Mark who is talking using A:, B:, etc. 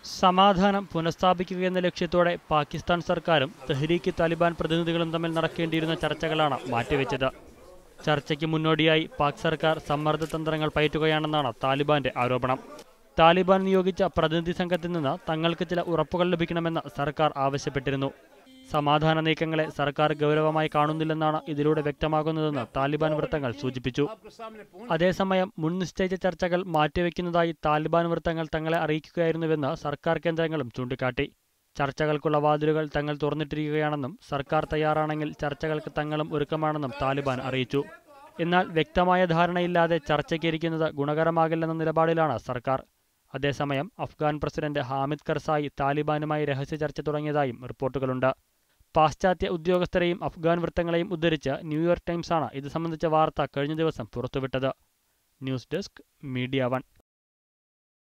A: സമാധാനം പുനഃസ്ഥാപിക്കുകയെന്ന ലക്ഷ്യത്തോടെ പാകിസ്ഥാൻ സർക്കാരും തെഹ്രീക്ക് താലിബാൻ പ്രതിനിധികളും തമ്മിൽ നടക്കേണ്ടിയിരുന്ന ചർച്ചകളാണ് മാറ്റിവെച്ചത്. ചർച്ചയ്ക്ക് മുന്നോടിയായി പാക് സർക്കാർ സമ്മർദ്ദതന്ത്രങ്ങൾ പയറ്റുകയാണെന്നാണ് താലിബാന്റെ ആരോപണം. താലിബാൻ നിയോഗിച്ച പ്രതിനിധി സംഘത്തിൽ നിന്ന് തങ്ങൾക്ക് ചില ഉറപ്പുകൾ ലഭിക്കണമെന്ന് സർക്കാർ ആവശ്യപ്പെട്ടിരുന്നു. സമാധാന നീക്കങ്ങളെ സർക്കാർ ഗൗരവമായി കാണുന്നില്ലെന്നാണ് ഇതിലൂടെ വ്യക്തമാകുന്നതെന്ന് താലിബാൻ വൃത്തങ്ങൾ സൂചിപ്പിച്ചു. അതേസമയം മുൻ നിശ്ചയിച്ച ചർച്ചകൾ മാറ്റിവെക്കുന്നതായി താലിബാൻ വൃത്തങ്ങൾ തങ്ങളെ അറിയിക്കുകയായിരുന്നുവെന്ന് സർക്കാർ കേന്ദ്രങ്ങളും ചൂണ്ടിക്കാട്ടി. ചർച്ചകൾക്കുള്ള വാതിലുകൾ തങ്ങൾ തുറന്നിട്ടിരിക്കുകയാണെന്നും സർക്കാർ തയ്യാറാണെങ്കിൽ ചർച്ചകൾക്ക് തങ്ങളും ഒരുക്കമാണെന്നും താലിബാൻ അറിയിച്ചു. എന്നാൽ വ്യക്തമായ ധാരണയില്ലാതെ ചർച്ചയ്ക്കിരിക്കുന്നത് ഗുണകരമാകില്ലെന്ന നിലപാടിലാണ് സർക്കാർ. അതേസമയം അഫ്ഗാൻ പ്രസിഡന്റ് ഹാമിദ് കർസായി താലിബാനുമായി രഹസ്യ ചർച്ച തുടങ്ങിയതായും റിപ്പോർട്ടുകളുണ്ട്. പാശ്ചാത്യ ഉദ്യോഗസ്ഥരെയും അഫ്ഗാൻ വൃത്തങ്ങളെയും ഉദ്ധരിച്ച് ന്യൂയോർക്ക് ടൈംസാണ് ഇത് സംബന്ധിച്ച വാർത്ത കഴിഞ്ഞ ദിവസം പുറത്തുവിട്ടത്. News desk, media 1.